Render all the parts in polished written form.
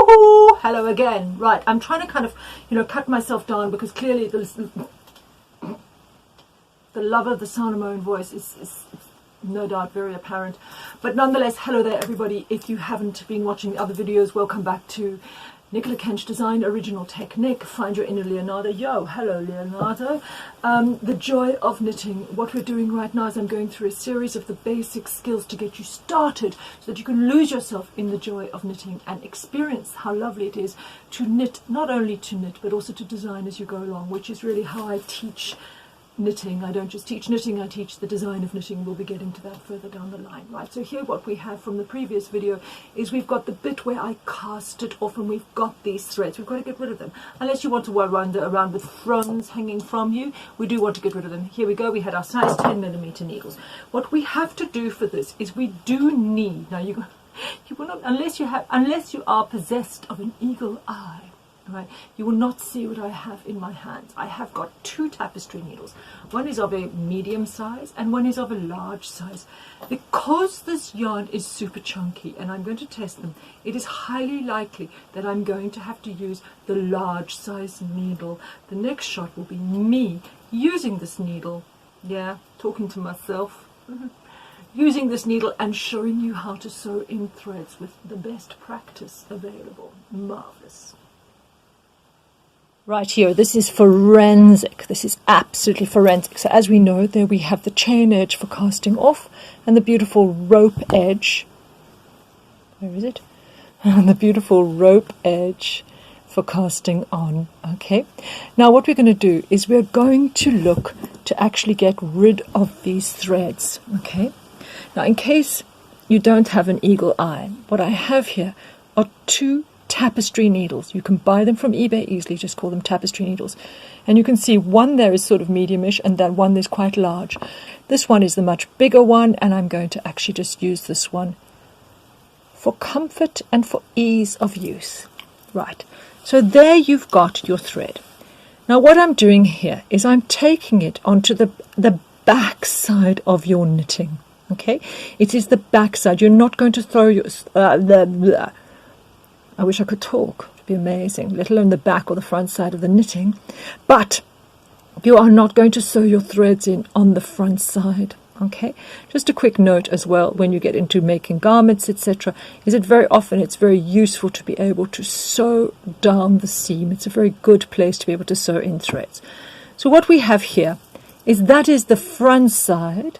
Woohoo! Hello again. Right, I'm trying to kind of, cut myself down because clearly the love of the sound of my own voice is no doubt very apparent. But nonetheless, hello there everybody. If you haven't been watching the other videos, welcome back to Nicola Kench Design, OriginalTechNic. Find your inner Leonardo. Yo, hello Leonardo. The joy of knitting. What we're doing right now is I'm going through a series of the basic skills to get you started so that you can lose yourself in the joy of knitting and experience how lovely it is to knit, not only to knit, but also to design as you go along, which is really how I teach knitting. I don't just teach knitting, I teach the design of knitting. We'll be getting to that further down the line. Right, so here what we have from the previous video is we've got the bit where I cast it off and we've got these threads. We've got to get rid of them. Unless you want to wander around with fronds hanging from you, we do want to get rid of them. Here we go, we had our size 10mm needles. What we have to do for this is we do need, now you will not, unless you are possessed of an eagle eye, right, you will not see what I have in my hands. I have got two tapestry needles. One is of a medium size and one is of a large size. Because this yarn is super chunky and I'm going to test them, it is highly likely that I'm going to have to use the large size needle. The next shot will be me using this needle, yeah, talking to myself, using this needle and showing you how to sew in threads with the best practice available. Marvelous. Right here, this is forensic. This is absolutely forensic. So as we know, there we have the chain edge for casting off and the beautiful rope edge. Where is it? And the beautiful rope edge for casting on. Okay. Now what we're going to do is we're going to look to actually get rid of these threads. Okay. Now in case you don't have an eagle eye, what I have here are two tapestry needles. You can buy them from eBay easily, just call them tapestry needles. And you can see one there is sort of mediumish and that one is quite large. This one is the much bigger one and I'm going to actually just use this one for comfort and for ease of use. Right, so there you've got your thread. Now what I'm doing here is I'm taking it onto the back side of your knitting. Okay, it is the back side. You're not going to throw your I wish I could talk. It'd be amazing, let alone the back or the front side of the knitting. But you are not going to sew your threads in on the front side. Okay, just a quick note as well, when you get into making garments, etc., is that very often it's very useful to be able to sew down the seam. It's a very good place to be able to sew in threads. So what we have here is that is the front side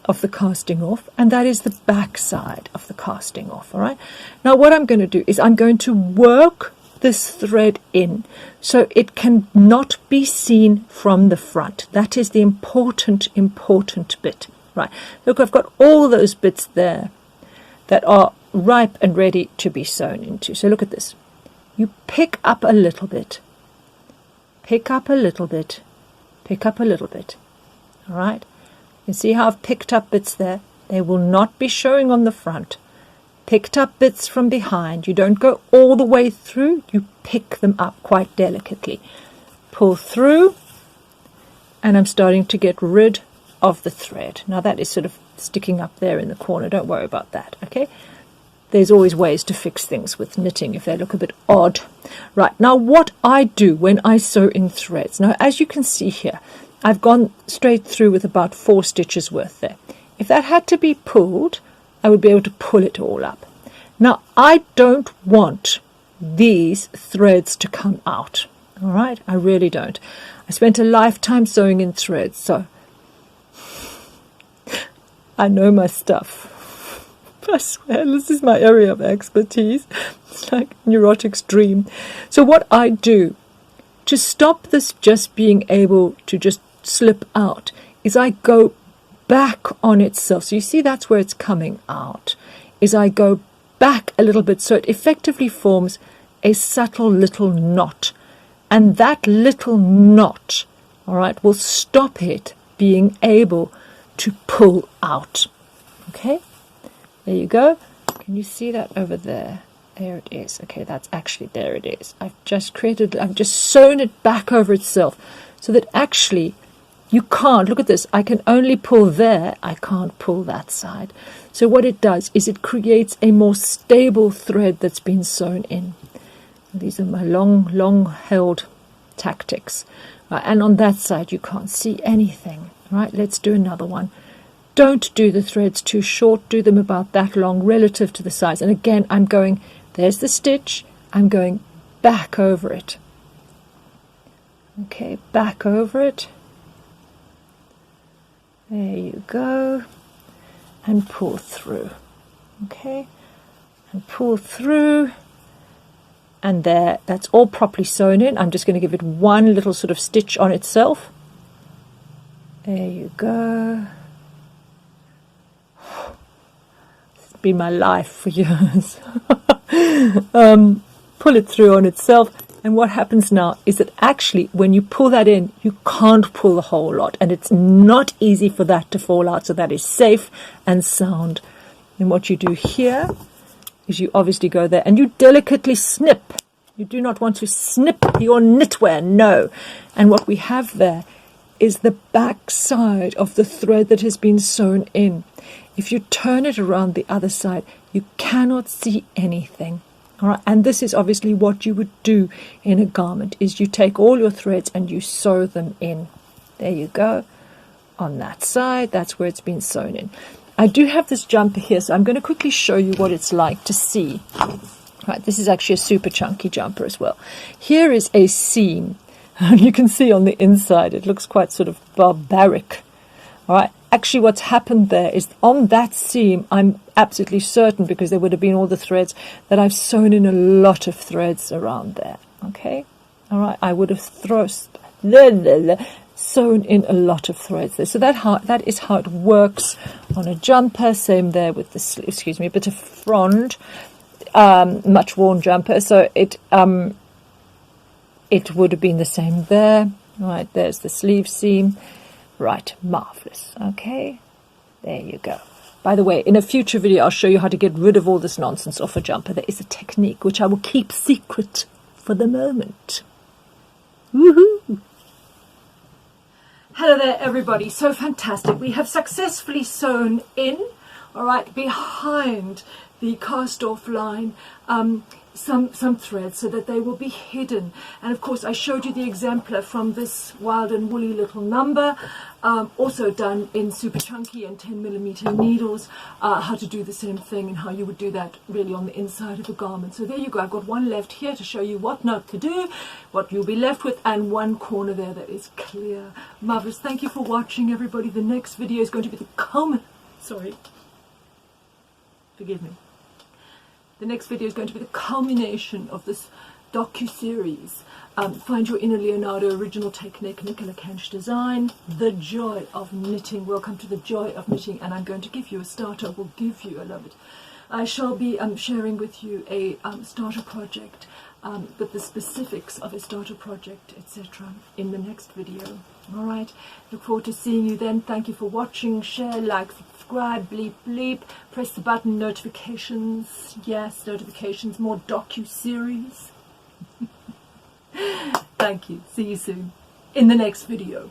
of the casting off, and that is the back side of the casting off. All right, now what I'm going to do is I'm going to work this thread in so it can not be seen from the front. That is the important bit. Right, look, I've got all those bits there that are ripe and ready to be sewn into. So look at this, you pick up a little bit, pick up a little bit, pick up a little bit. All right, you see how I've picked up bits there? They will not be showing on the front. Picked up bits from behind. You don't go all the way through. You pick them up quite delicately. Pull through. And I'm starting to get rid of the thread. Now that is sort of sticking up there in the corner. Don't worry about that, okay? There's always ways to fix things with knitting if they look a bit odd. Right, now what I do when I sew in threads. Now as you can see here, I've gone straight through with about 4 stitches worth there. If that had to be pulled, I would be able to pull it all up. Now, I don't want these threads to come out. All right, I really don't. I spent a lifetime sewing in threads, so I know my stuff. I swear, this is my area of expertise. It's like neurotic's dream. So what I do to stop this just being able to just slip out is I go back on itself. So you see that's where it's coming out, is I go back a little bit so it effectively forms a subtle little knot, and that little knot, all right, will stop it being able to pull out. Okay, there you go. Can you see that over there? There it is. Okay, that's actually, there it is. I've just sewn it back over itself so that actually you can't, look at this, I can only pull there, I can't pull that side. So what it does is it creates a more stable thread that's been sewn in. These are my long held tactics. And on that side you can't see anything. Right, let's do another one. Don't do the threads too short, do them about that long relative to the size. And again, I'm going, there's the stitch, I'm going back over it. Okay, back over it. There you go. And pull through. Okay, and pull through. And there, that's all properly sewn in. I'm just going to give it one little sort of stitch on itself. There you go. It's been my life for years. Pull it through on itself. And what happens now is that actually when you pull that in, you can't pull a whole lot. And it's not easy for that to fall out. So that is safe and sound. And what you do here is you obviously go there and you delicately snip. You do not want to snip your knitwear, no. And what we have there is the back side of the thread that has been sewn in. If you turn it around the other side, you cannot see anything. All right, and this is obviously what you would do in a garment, is you take all your threads and you sew them in. There you go. On that side, that's where it's been sewn in. I do have this jumper here, so I'm going to quickly show you what it's like to see. Right, this is actually a super chunky jumper as well. Here is a seam, and you can see on the inside it looks quite sort of barbaric. All right, actually what's happened there is on that seam, I'm absolutely certain, because there would have been all the threads, that I've sewn in a lot of threads around there. Okay, all right, I would have sewn in a lot of threads there. So that is how it works on a jumper. Same there with the, excuse me, a bit of frond, much worn jumper. So it would have been the same there. Right, there's the sleeve seam. Right, marvelous. Okay, there you go. By the way, in a future video, I'll show you how to get rid of all this nonsense off a jumper. There is a technique which I will keep secret for the moment. Woohoo! Hello there, everybody. So fantastic. We have successfully sewn in, all right, behind the cast-off line, some threads so that they will be hidden. And of course, I showed you the exemplar from this wild and woolly little number, also done in super chunky and 10mm needles, how to do the same thing and how you would do that really on the inside of a garment. So there you go. I've got one left here to show you what not to do, what you'll be left with, and one corner there that is clear. Marvelous. Thank you for watching, everybody. The next video is going to be the forgive me. The next video is going to be the culmination of this docu-series. Find Your Inner Leonardo, OriginalTechNic, Nicola Kench design, The Joy of Knitting. Welcome to The Joy of Knitting, and I'm going to give you a starter. Will give you, I love it. I shall be sharing with you a starter project, with the specifics of a starter project, etc. in the next video. All right, look forward to seeing you then. Thank you for watching. Share, like, subscribe, bleep bleep, press the button, notifications. Yes, notifications, more docu-series. Thank you. See you soon in the next video.